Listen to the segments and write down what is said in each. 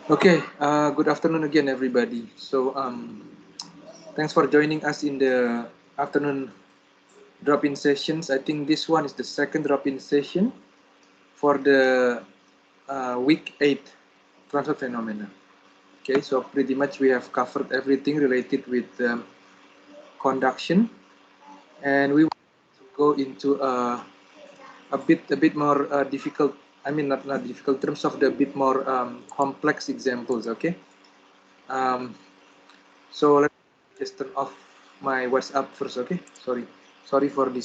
Okay, good afternoon again, everybody. Thanks for joining us in the afternoon drop-in sessions. I think this one is the second drop-in session for the week 8 transfer phenomena. Okay, so pretty much we have covered everything related with conduction, and we want to go into a bit more difficult. I mean, not difficult in terms of the bit more complex examples. Okay. Um, So let me just turn off my WhatsApp first, okay? Sorry for the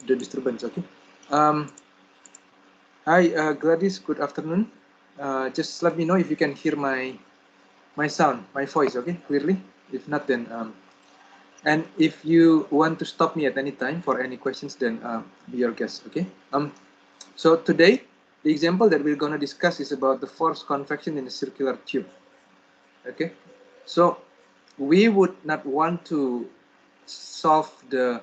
disturbance, okay? Um, Hi, Gladys. Good afternoon. Just let me know if you can hear my sound, my voice, okay, clearly. If not, then and if you want to stop me at any time for any questions, then be your guest, okay? So today, the example that we're gonna discuss is about the forced convection in a circular tube, okay? So we would not want to solve the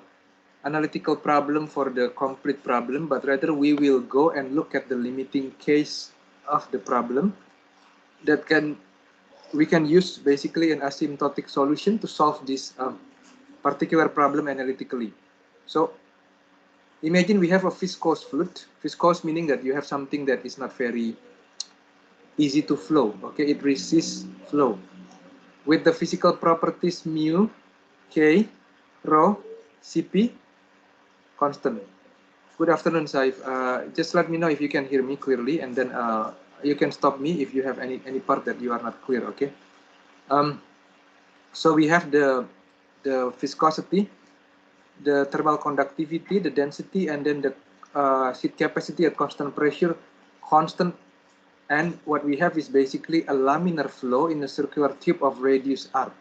analytical problem for the complete problem, but rather we will go and look at the limiting case of the problem that we can use basically an asymptotic solution to solve this particular problem analytically. So imagine we have a viscous fluid. Viscous meaning that you have something that is not very easy to flow. Okay, it resists flow with the physical properties mu, k, rho, cp constant. Good afternoon, Saif. Just let me know if you can hear me clearly, and then you can stop me if you have any part that you are not clear. Okay. Um, so we have the viscosity, the thermal conductivity, the density, and then the seat capacity at constant pressure, constant. And what we have is basically a laminar flow in a circular tube of radius r.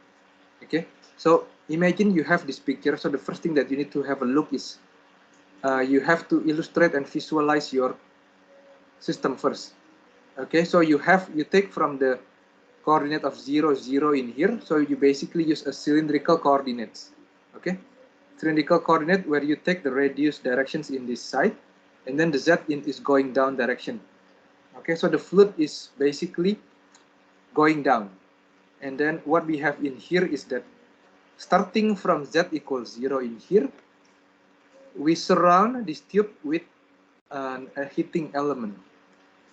Okay. So imagine you have this picture. So the first thing that you need to have a look is you have to illustrate and visualize your system first. Okay, so you take from the coordinate of 0, 0 in here. So you basically use a cylindrical coordinates. Okay, cylindrical coordinate where you take the radius directions in this side, and then the z is going down direction. Okay, so the fluid is basically going down. And then what we have in here is that starting from z equals 0 in here, we surround this tube with a heating element.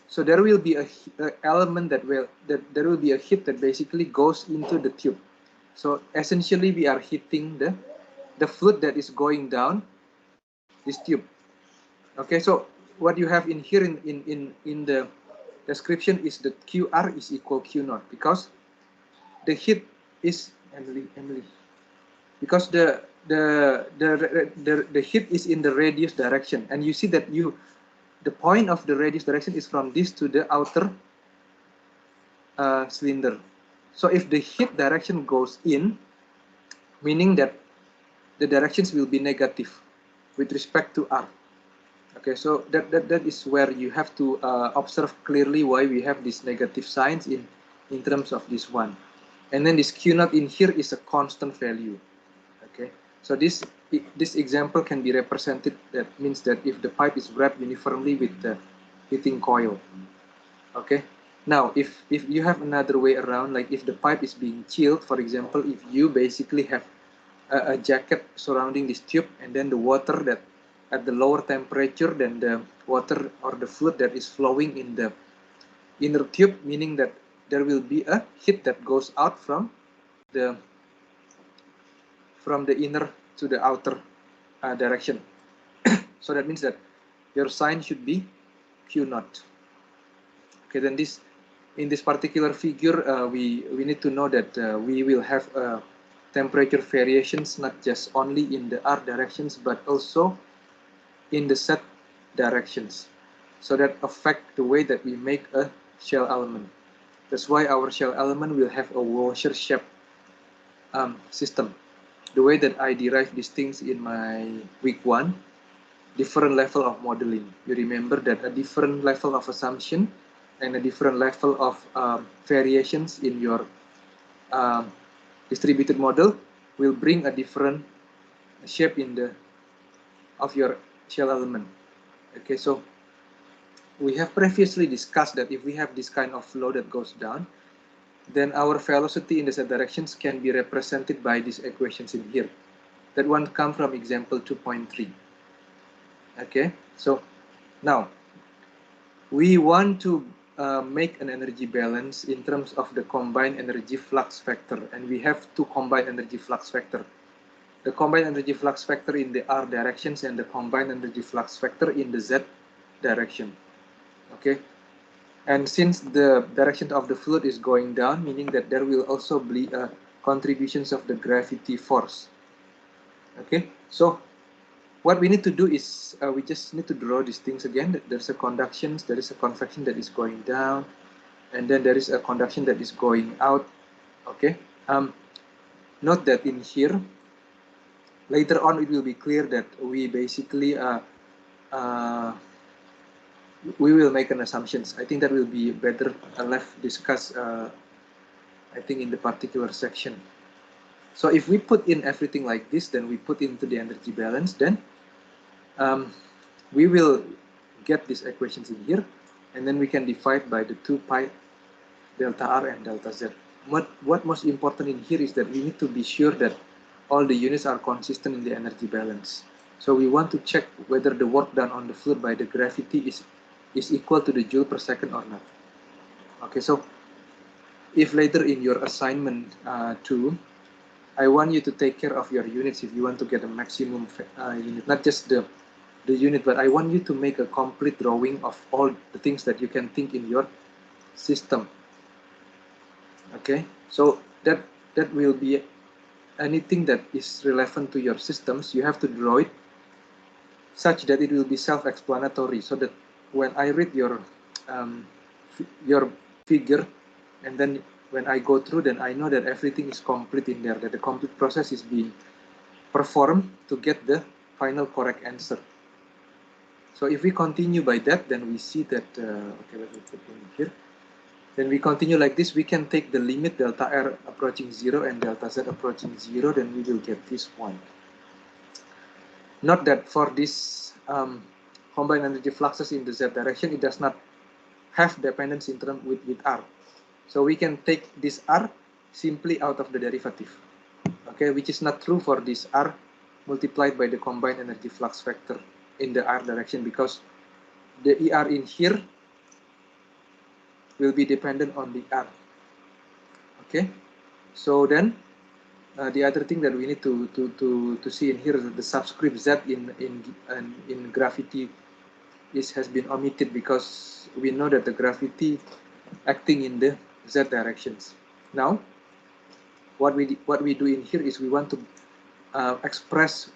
So there will be a element that there will be a heat that basically goes into the tube. So essentially we are heating the fluid that is going down this tube. Okay, so what you have in here in the description is that QR is equal Q naught because the heat is Emily because the heat is in the radius direction, and you see that the point of the radius direction is from this to the outer cylinder. So if the heat direction goes in, meaning that the directions will be negative with respect to R. Okay, so that is where you have to observe clearly why we have this negative signs in terms of this one. And then this Q naught in here is a constant value. Okay, so this example can be represented, that means that if the pipe is wrapped uniformly with the heating coil. Okay, now if you have another way around, like if the pipe is being chilled, for example, if you basically have a jacket surrounding this tube, and then the water that at the lower temperature than the water or the fluid that is flowing in the inner tube, meaning that there will be a heat that goes out the from the inner to the outer direction. So that means that your sign should be Q naught. Okay, then in this particular figure, we need to know that we will have temperature variations not just only in the R directions but also in the Z directions, so that affect the way that we make a shell element. That's why our shell element will have a washer shape system. The way that I derive these things in my week 1, different level of modeling. You remember that a different level of assumption and a different level of variations in your distributed model will bring a different shape of your shell element. Okay, so we have previously discussed that if we have this kind of flow that goes down, then our velocity in the z directions can be represented by these equations in here. That one come from example 2.3. Okay, so now we want to make an energy balance in terms of the combined energy flux factor, and we have two combined energy flux factor. The combined energy flux factor in the r directions and the combined energy flux factor in the z direction. Okay, and since the direction of the fluid is going down, meaning that there will also be contributions of the gravity force. Okay, so what we need to do is we just need to draw these things again. There's a conduction, there is a convection that is going down, and then there is a conduction that is going out. Okay, note that in here, later on it will be clear that we basically we will make an assumptions. I think that will be better left discussed I think in the particular section. So if we put in everything like this, then we put into the energy balance, then we will get these equations in here, and then we can divide by the 2 pi delta r and delta z. What most important in here is that we need to be sure that all the units are consistent in the energy balance. So we want to check whether the work done on the fluid by the gravity is equal to the joule per second or not. Okay, so if later in your assignment too, I want you to take care of your units if you want to get a maximum unit, not just the unit, but I want you to make a complete drawing of all the things that you can think in your system. Okay, so that will be anything that is relevant to your systems. You have to draw it such that it will be self-explanatory, so that when I read your figure, and then when I go through, then I know that everything is complete in there, that the complete process is being performed to get the final correct answer. So if we continue by that, then we see that, okay, let me put in here. Then we continue like this, we can take the limit delta r approaching 0 and delta z approaching 0, then we will get this one. Note that for this combined energy fluxes in the z direction, it does not have dependence in terms with r. So we can take this r simply out of the derivative, okay, which is not true for this r multiplied by the combined energy flux factor in the r direction, because the ER in here will be dependent on the r. Okay, so then the other thing that we need to see in here is that the subscript z in gravity has been omitted, because we know that the gravity acting in the z directions. Now, what we do in here is we want to express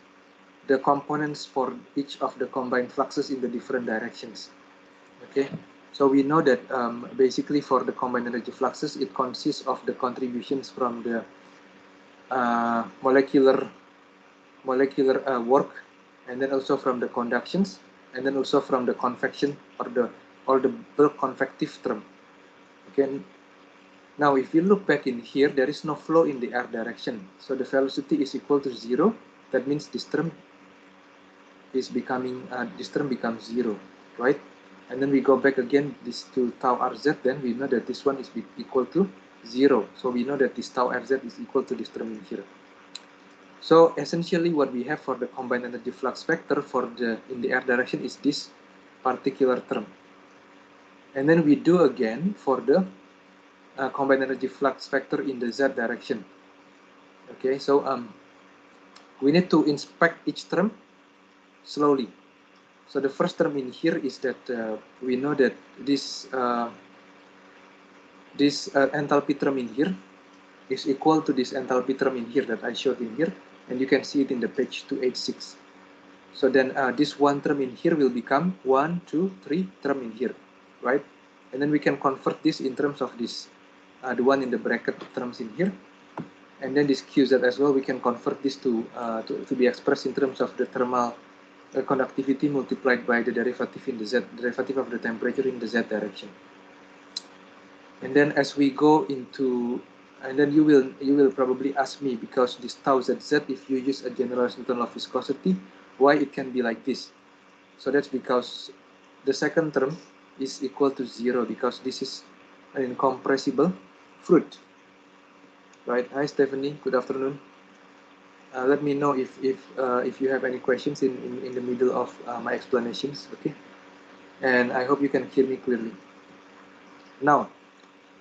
the components for each of the combined fluxes in the different directions. Okay, so we know that basically for the combined energy fluxes, it consists of the contributions from the molecular work, and then also from the conductions, and then also from the convection or the bulk convective term. Okay, now if you look back in here, there is no flow in the r direction, so the velocity is equal to 0. That means this term is becoming this term becomes 0, right? And then we go back again this to tau rz, then we know that this one is equal to 0. So we know that this tau rz is equal to this term in here. So essentially what we have for the combined energy flux factor for in the r direction is this particular term. And then we do again for the combined energy flux factor in the z direction. Okay, so we need to inspect each term slowly. So the first term in here is that we know that this enthalpy term in here is equal to this enthalpy term in here that I showed in here, and you can see it in the page 286. So then this one term in here will become 1, 2, 3 term in here, right? And then we can convert this in terms of this the one in the bracket terms in here, and then this QZ as well, we can convert this to be expressed in terms of the thermal conductivity multiplied by the derivative in the z, derivative of the temperature in the z direction. And then as we go into, and then you will probably ask me, because this tau zz, if you use a generalized Newton law of viscosity, why it can be like this? So that's because the second term is equal to 0 because this is an incompressible fruit. Right? Hi Stephanie, good afternoon. Let me know if you have any questions in the middle of my explanations, okay? And I hope you can hear me clearly. Now,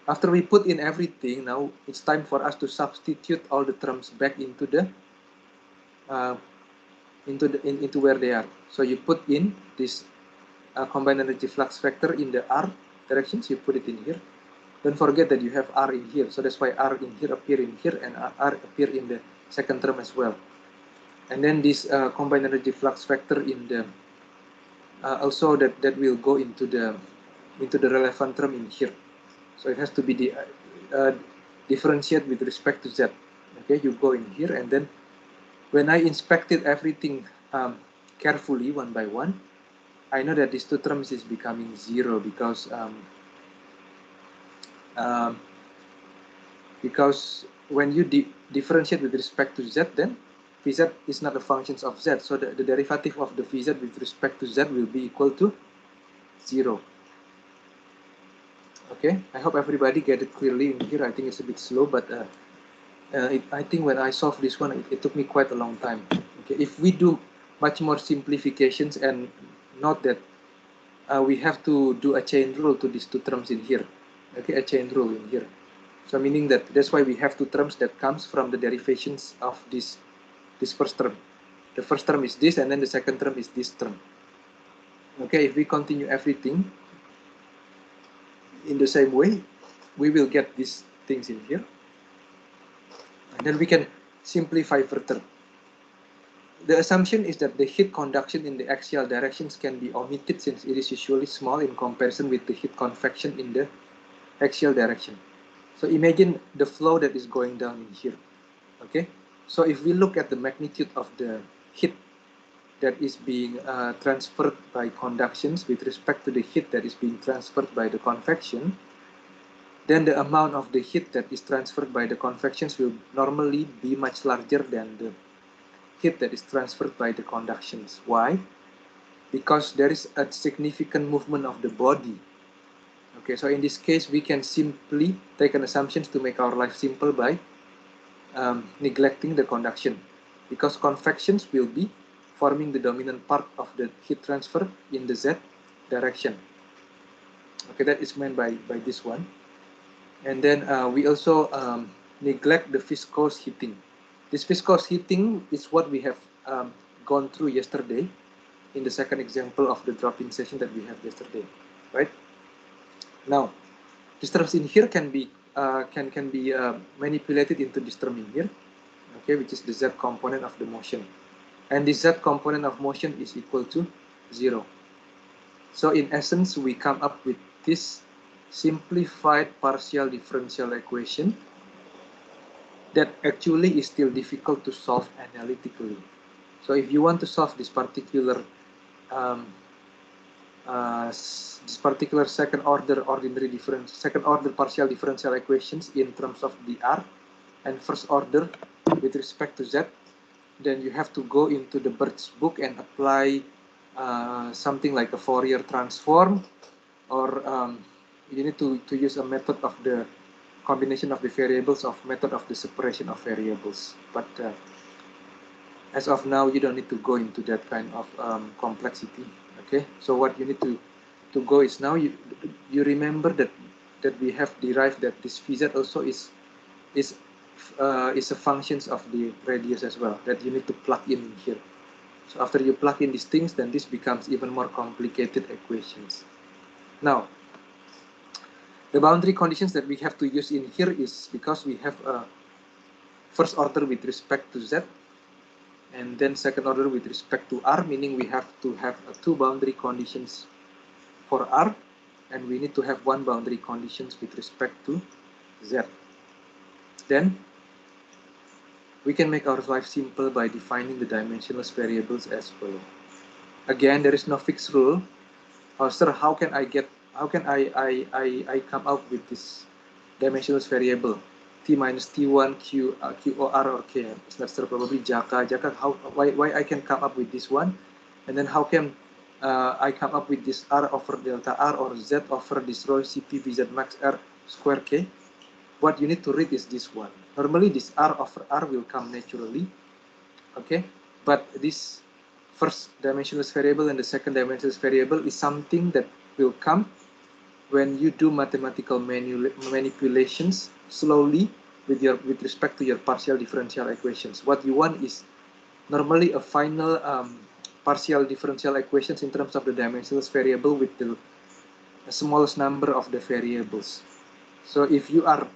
after we put in everything, now it's time for us to substitute all the terms back into the into where they are. So you put in this combined energy flux factor in the R directions, you put it in here. Don't forget that you have R in here, so that's why R in here appear in here and R appear in the second term as well. And then this combined energy flux factor in the also that will go into the relevant term in here. So it has to be the differentiate with respect to Z. Okay, you go in here, and then when I inspected everything carefully one by one, I know that these two terms is becoming 0 because when you differentiate with respect to Z, then Vz is not a function of Z. So the derivative of the Vz with respect to Z will be equal to 0. Okay, I hope everybody get it clearly in here. I think it's a bit slow, but I think when I solved this one, it took me quite a long time. Okay, if we do much more simplifications and note that we have to do a chain rule to these two terms in here. Okay, a chain rule in here. So meaning that's why we have two terms that comes from the derivations of this first term. The first term is this, and then the second term is this term. Okay, if we continue everything in the same way, we will get these things in here. And then we can simplify further. The assumption is that the heat conduction in the axial directions can be omitted since it is usually small in comparison with the heat convection in the axial direction. So imagine the flow that is going down in here. Okay, so if we look at the magnitude of the heat that is being transferred by conductions with respect to the heat that is being transferred by the convection, then the amount of the heat that is transferred by the convections will normally be much larger than the heat that is transferred by the conductions. Why? Because there is a significant movement of the body. Okay, so in this case, we can simply take an assumption to make our life simple by neglecting the conduction, because convections will be forming the dominant part of the heat transfer in the Z direction. Okay, that is meant by this one. And then we also neglect the viscous heating. This viscous heating is what we have gone through yesterday in the second example of the drop-in session that we have yesterday, right? Now, these terms in here can be manipulated into this term in here, okay, which is the Z component of the motion, and the Z component of motion is equal to 0. So in essence, we come up with this simplified partial differential equation that actually is still difficult to solve analytically. So if you want to solve this particular second order partial differential equations in terms of the R and first order with respect to Z, then you have to go into the Bird's book and apply something like a Fourier transform, or you need to use a method of the combination of the variables, of method of the separation of variables. But as of now, you don't need to go into that kind of complexity. Okay, so what you need to go is, now you remember that we have derived that this Vz also is a function of the radius as well, that you need to plug in here. So after you plug in these things, then this becomes even more complicated equations. Now, the boundary conditions that we have to use in here is because we have a first order with respect to Z, and then second order with respect to R, meaning we have to have two boundary conditions for R, and we need to have one boundary conditions with respect to Z. Then we can make our life simple by defining the dimensionless variables as follows. Again, there is no fixed rule. Oh, sir, how can I come up with this dimensionless variable? T minus T1, Q, QOR, or K. Sir, probably Jaka. Why I can come up with this one? And then how can I come up with this R over delta R or Z over this rho CP VZ max R square K. What you need to read is this one. Normally this R over R will come naturally, okay? But this first dimensionless variable and the second dimensionless variable is something that will come when you do mathematical manipulations slowly with respect to your partial differential equations. What you want is normally a final partial differential equations in terms of the dimensionless variable with the smallest number of the variables. So if you are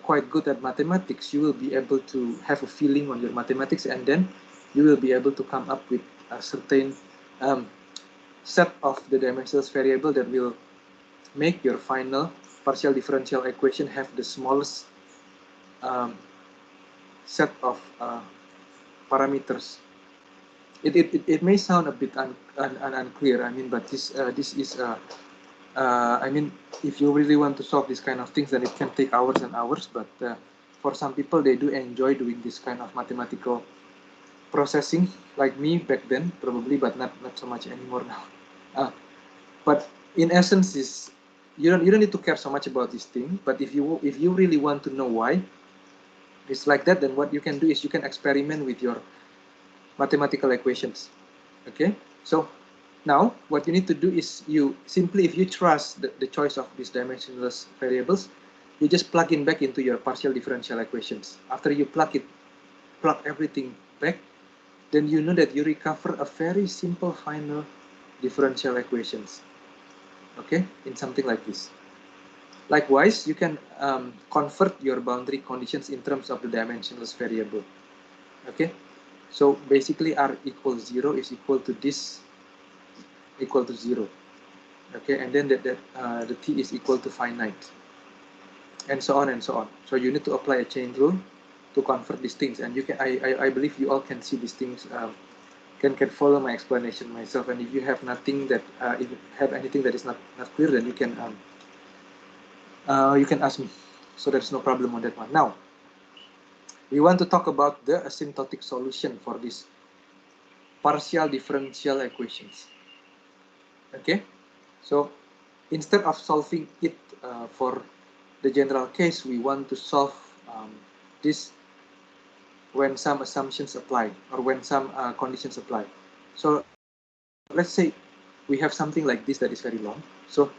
quite good at mathematics, you will be able to have a feeling on your mathematics, and then you will be able to come up with a certain set of the dimensionless variable that will make your final partial differential equation have the smallest set of parameters. It may sound a bit unclear, I mean, but this is I mean, if you really want to solve this kind of things, then it can take hours and hours, but for some people, they do enjoy doing this kind of mathematical processing, like me back then, probably, but not so much anymore now. But in essence, is you don't need to care so much about this thing, but if you really want to know why it's like that, then what you can do is you can experiment with your mathematical equations. Okay, so now what you need to do is you simply, if you trust the choice of these dimensionless variables, you just plug in back into your partial differential equations. After you plug everything back, then you know that you recover a very simple final differential equations. Okay, in something like this. Likewise, you can convert your boundary conditions in terms of the dimensionless variable. Okay, so basically R equals 0 is equal to this equal to 0. Okay, and then the T is equal to finite, and so on and so on. So you need to apply a chain rule to convert these things, and you can I believe you all can see these things, can follow my explanation myself. And if you have nothing that if you have anything that is not clear, then you can ask me. So there's no problem on that one. Now we want to talk about the asymptotic solution for this partial differential equations. Okay, so instead of solving it for the general case, we want to solve this when some assumptions apply, or when some conditions apply. So let's say we have something like this that is very long. So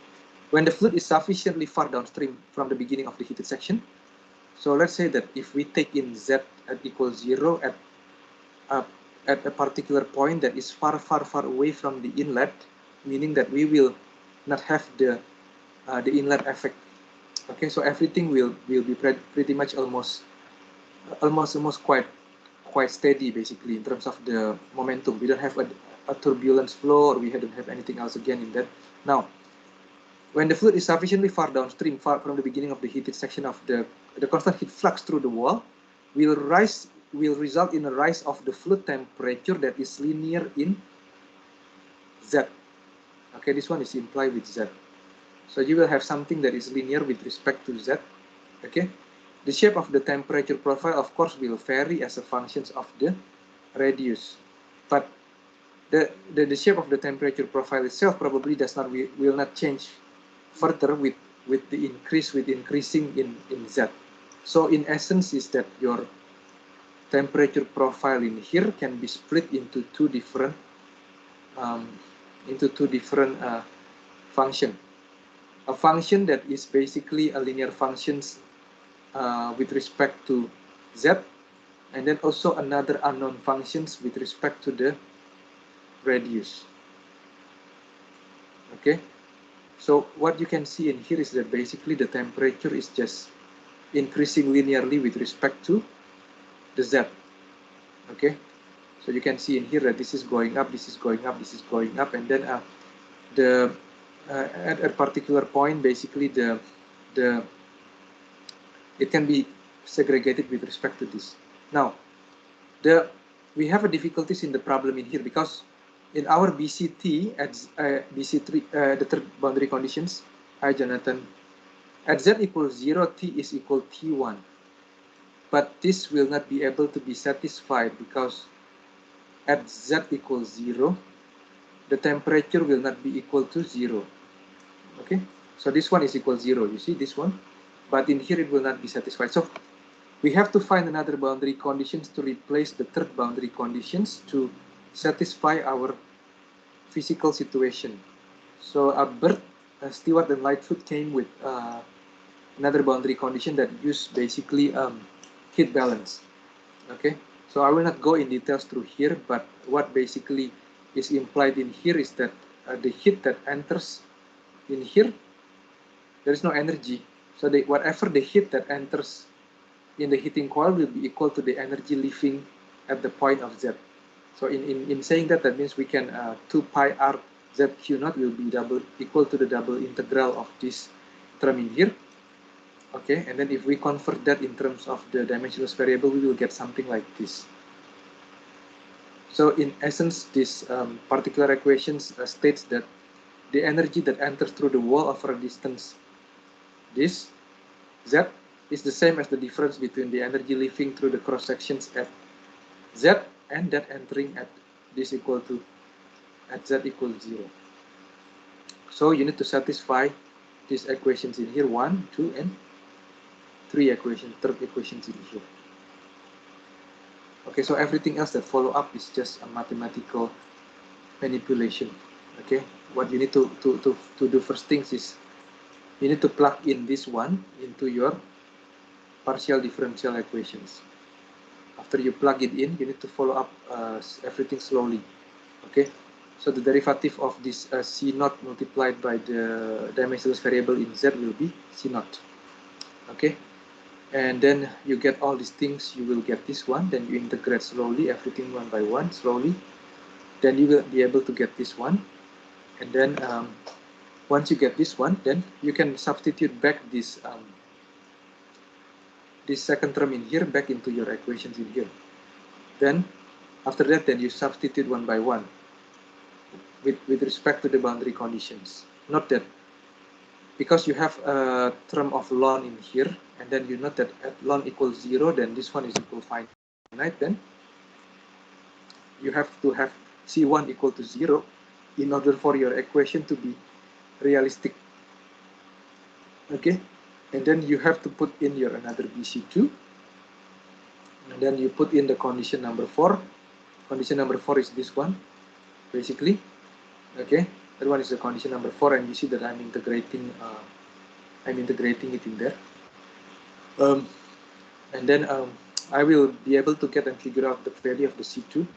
when the fluid is sufficiently far downstream from the beginning of the heated section, so let's say that if we take in Z at equals 0 at a particular point that is far away from the inlet, meaning that we will not have the inlet effect. Okay, so everything will be pretty much almost quite steady, basically, in terms of the momentum. We don't have a turbulence flow, or we don't have anything else again in that. Now, when the fluid is sufficiently far downstream, far from the beginning of the heated section of the constant heat flux through the wall, will result in a rise of the fluid temperature that is linear in Z. Okay, this one is implied with Z. So you will have something that is linear with respect to Z. Okay, the shape of the temperature profile, of course, will vary as a function of the radius, but the shape of the temperature profile itself probably will not change further with increasing in Z. So in essence is that your temperature profile in here can be split into two different functions. A function that is basically a linear function with respect to Z, and then also another unknown functions with respect to the radius. Okay, so what you can see in here is that basically the temperature is just increasing linearly with respect to the Z. Okay, so you can see in here that this is going up, this is going up, this is going up, and then at a particular point, basically it can be segregated with respect to this. Now, we have a difficulties in the problem in here, because in our BCT at BC3, the third boundary conditions, hi Jonathan, at Z equals 0, T is equal T1. But this will not be able to be satisfied, because at Z equals 0, the temperature will not be equal to 0. Okay, so this one is equal 0, you see this one, but in here it will not be satisfied. So we have to find another boundary conditions to replace the third boundary conditions to satisfy our physical situation. So Bert, Stewart, and Lightfoot came with another boundary condition that used basically heat balance. Okay, so I will not go in details through here, but what basically is implied in here is that the heat that enters in here, there is no energy. So whatever the heat that enters in the heating coil will be equal to the energy leaving at the point of Z. So in saying that, that means we can 2 pi r Z Q naught will be equal to the double integral of this term in here. Okay, and then if we convert that in terms of the dimensionless variable, we will get something like this. So in essence, this particular equation states that the energy that enters through the wall over a distance, this Z, is the same as the difference between the energy leaving through the cross sections at Z and that entering at this equal to at Z equals 0. So you need to satisfy these equations in here, 1, 2, and 3 equations, third equations in here. Okay, so everything else that follow up is just a mathematical manipulation. Okay, what you need to do first things is you need to plug in this one into your partial differential equations. After you plug it in, you need to follow up everything slowly. Okay, so the derivative of this C naught multiplied by the dimensionless variable in Z will be C naught. Okay, and then you get all these things, you will get this one, then you integrate slowly, everything one by one, slowly. Then you will be able to get this one. And then once you get this one, then you can substitute back this this second term in here back into your equations in here. Then after that, then you substitute one by one with respect to the boundary conditions. Note that because you have a term of ln in here, and then you note that at ln equals 0, then this one is equal finite, then you have to have C1 equal to 0 in order for your equation to be realistic. Okay, and then you have to put in your another BC2, and then you put in the condition number 4. Condition number 4 is this one, basically. Okay, that one is the condition number 4, and you see that I'm integrating it in there. And then I will be able to get and figure out the value of the C2,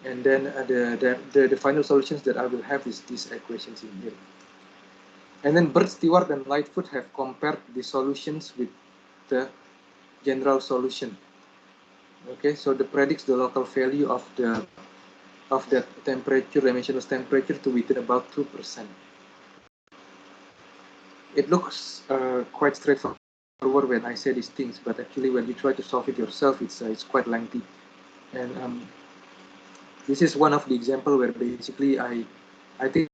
and then the final solutions that I will have is these equations in here. And then Bert, Stewart, and Lightfoot have compared the solutions with the general solution. Okay, so that predicts the local value of that temperature, dimensionless temperature, to within about 2%. It looks quite straightforward when I say these things, but actually when you try to solve it yourself, it's quite lengthy. And this is one of the example where basically I think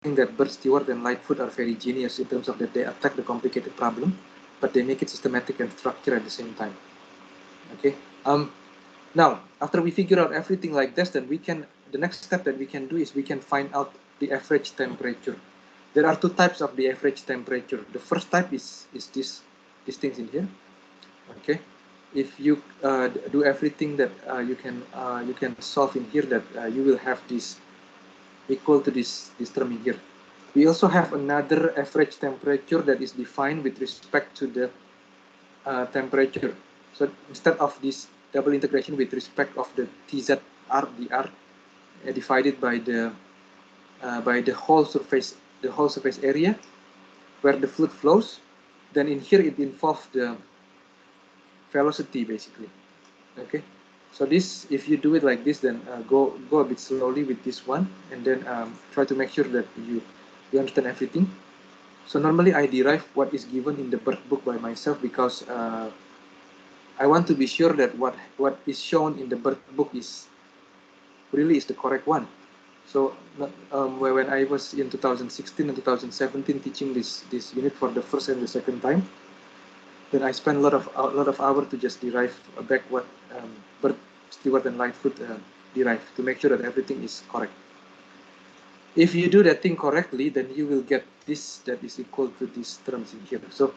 that Bert, Stewart, and Lightfoot are very genius in terms of that they attack the complicated problem, but they make it systematic and structured at the same time. Okay. Now, after we figure out everything like this, then the next step that we can do is we can find out the average temperature. There are two types of the average temperature. The first type is these things in here. Okay. If you do everything that you can solve in here, that you will have this equal to this term in here. We also have another average temperature that is defined with respect to the temperature. So instead of this double integration with respect of the Tz r dr divided by the whole surface area where the fluid flows, then in here it involves the velocity basically. Okay, so this, if you do it like this, then go a bit slowly with this one, and then try to make sure that you understand everything. So normally I derive what is given in the Bert book by myself, because I want to be sure that what is shown in the Bert book is really the correct one. So when I was in 2016 and 2017 teaching this unit for the first and the second time, then I spent a lot of hours to just derive back what Bert, Stewart, and Lightfoot derived, to make sure that everything is correct. If you do that thing correctly, then you will get this that is equal to these terms in here. So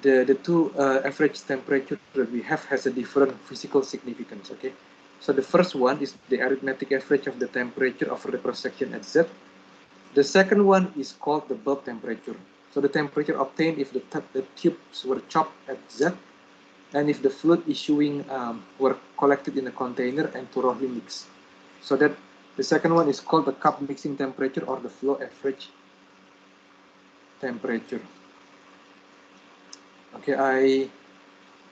the two average temperature that we have has a different physical significance, okay? So the first one is the arithmetic average of the temperature over the cross-section at Z. The second one is called the bulk temperature. So the temperature obtained if the tubes were chopped at Z, and if the fluid issuing were collected in a container and thoroughly mixed. So that the second one is called the cup mixing temperature or the flow average temperature. Okay, I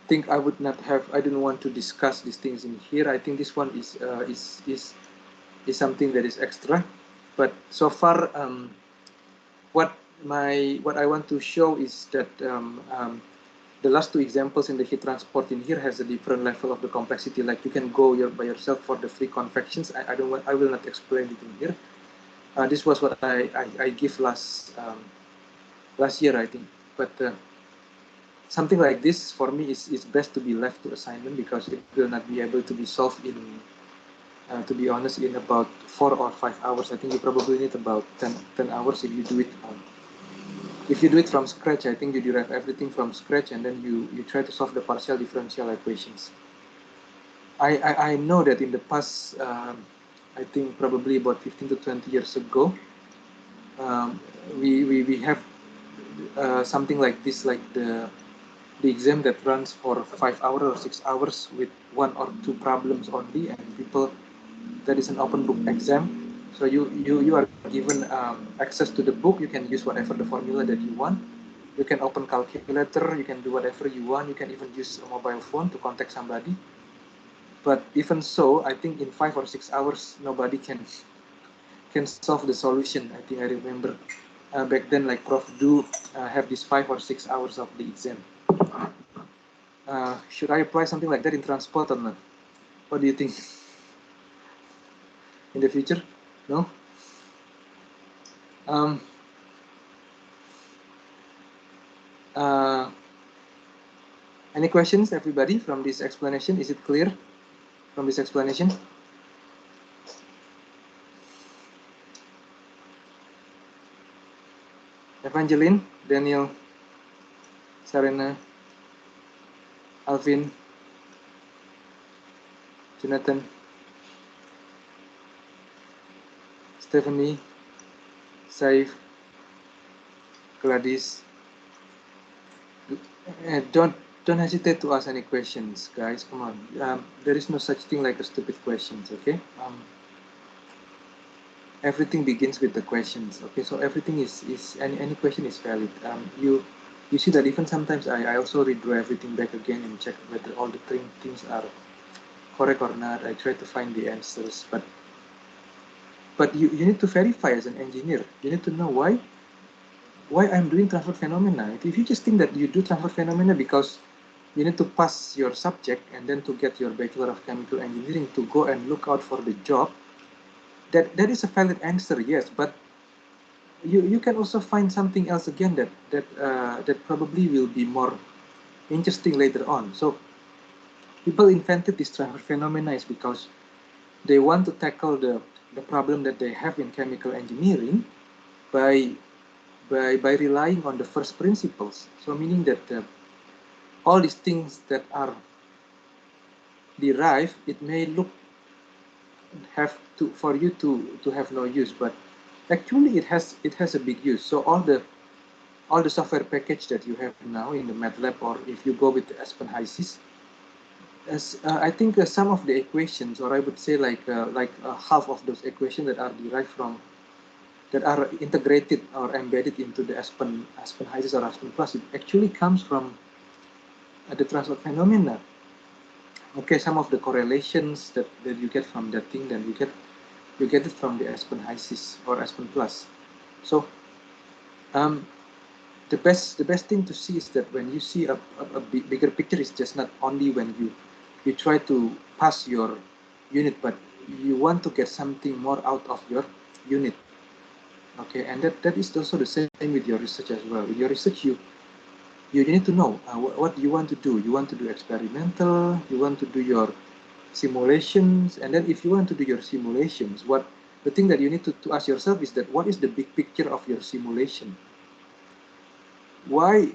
think I would not have. I don't want to discuss these things in here. I think this one is something that is extra. But so far, what I want to show is that the last two examples in the heat transport in here has a different level of the complexity. Like you can go by yourself for the free convections. I will not explain it in here. This was what I give last year, I think. But something like this for me is best to be left to assignment because it will not be able to be solved in, to be honest, in about 4 or 5 hours. I think you probably need about 10 hours if you do it. If you do it from scratch, I think you derive everything from scratch and then you try to solve the partial differential equations. I know that in the past, I think probably about 15 to 20 years ago, we have something like this, like the exam that runs for 5 hours or 6 hours with 1 or 2 problems only, and people, that is an open book exam. So you are given access to the book. You can use whatever the formula that you want. You can open calculator. You can do whatever you want. You can even use a mobile phone to contact somebody. But even so, I think in 5 or 6 hours, nobody can solve the solution. I think I remember back then, like Prof do have these 5 or 6 hours of the exam. Should I apply something like that in transport or not? What do you think? In the future? No? Any questions, everybody, from this explanation? Is it clear from this explanation? Evangeline, Daniel, Serena, Alvin, Jonathan, Stephanie, Saif, Gladys. Don't hesitate to ask any questions, guys. Come on. There is no such thing like a stupid questions, okay? Everything begins with the questions, okay? So everything is any question is valid. You see that even sometimes I also redraw everything back again and check whether all the things are correct or not. I try to find the answers, but you need to verify as an engineer. You need to know why I'm doing transfer phenomena. If you just think that you do transfer phenomena because you need to pass your subject and then to get your Bachelor of Chemical Engineering to go and look out for the job, that is a valid answer, yes, but you can also find something else again that probably will be more interesting later on. So people invented this transfer phenomena is because they want to tackle the problem that they have in chemical engineering by relying on the first principles. So meaning that all these things that are derived, it may look for you to have no use, but actually it has a big use. So all the software package that you have now in the MATLAB, or if you go with the Aspen HYSYS, I think some of the equations, or I would say like half of those equations that are derived from, that are integrated or embedded into the Aspen HYSYS or Aspen Plus, it actually comes from the transfer phenomena. Okay, some of the correlations that you get from that thing, then you get it from the Aspen HYSYS or Aspen Plus. So the best thing to see is that when you see a bigger picture, is just not only when you try to pass your unit, but you want to get something more out of your unit. Okay, and that is also the same with your research as well. With your research, you need to know what you want to do. You want to do experimental, you want to do your simulations, and then if you want to do your simulations, what the thing that you need to ask yourself is that what is the big picture of your simulation? Why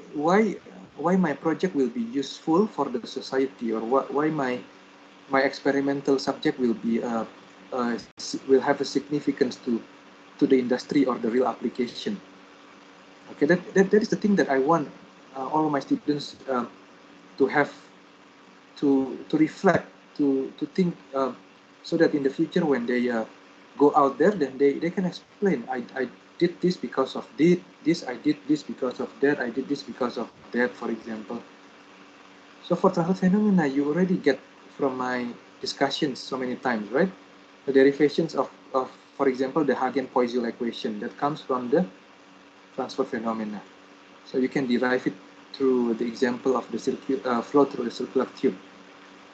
my project will be useful for the society, or why my experimental subject will be will have a significance to the industry or the real application. Okay, that is the thing that I want all of my students to have, to reflect, to think, so that in the future when they go out there, then they can explain, I did this because of this, I did this because of that, I did this because of that, for example. So for transfer phenomena, you already get from my discussions so many times, right? The derivations of for example, the Hagen-Poiseuille equation that comes from the transfer phenomena. So you can derive it through the example of the flow through the circular tube.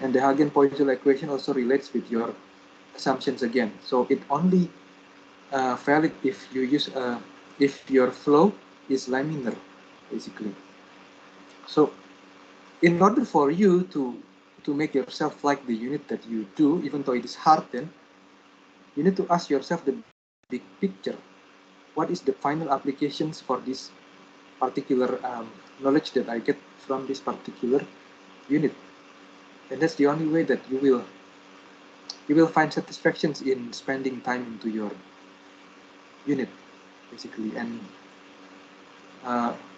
And the Hagen-Poiseuille equation also relates with your assumptions again. So it only valid if you use if your flow is laminar, basically. So in order for you to make yourself like the unit that you do, even though it is hard, then you need to ask yourself the big picture. What is the final applications for this particular knowledge that I get from this particular unit? And that's the only way that you will find satisfactions in spending time into your unit, basically. And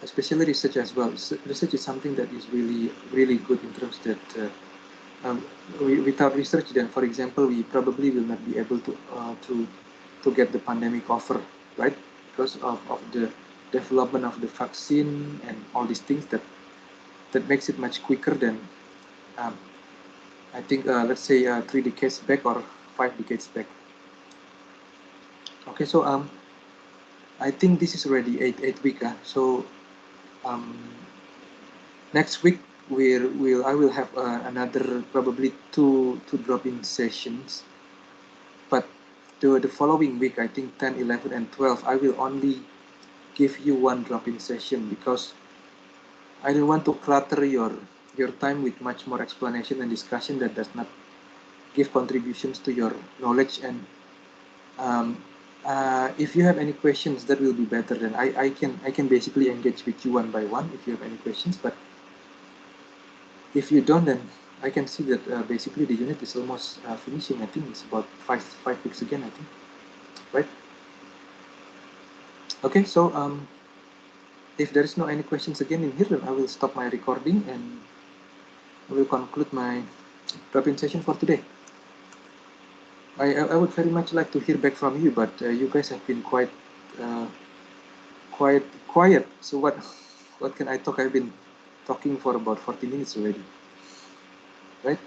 especially research as well. Research is something that is really good in terms that without research, then, for example, we probably will not be able to get the pandemic over, right? Because of the development of the vaccine and all these things that makes it much quicker than I think let's say 3 decades back or 5 decades back. Okay, so I think this is already eight week. So next week I will have another probably two drop-in sessions, but the following week, I think 10, 11, and 12, I will only give you one drop-in session because I don't want to clutter your time with much more explanation and discussion that does not give contributions to your knowledge. And if you have any questions, that will be better. Then I can basically engage with you one by one if you have any questions. But if you don't, then I can see that basically the unit is almost finishing. I think it's about five weeks again, I think, right? Okay, so if there is no any questions again in here, then I will stop my recording and I will conclude my drop-in session for today. I would very much like to hear back from you, but you guys have been quite quiet. So what can I talk? I've been talking for about 40 minutes already, right?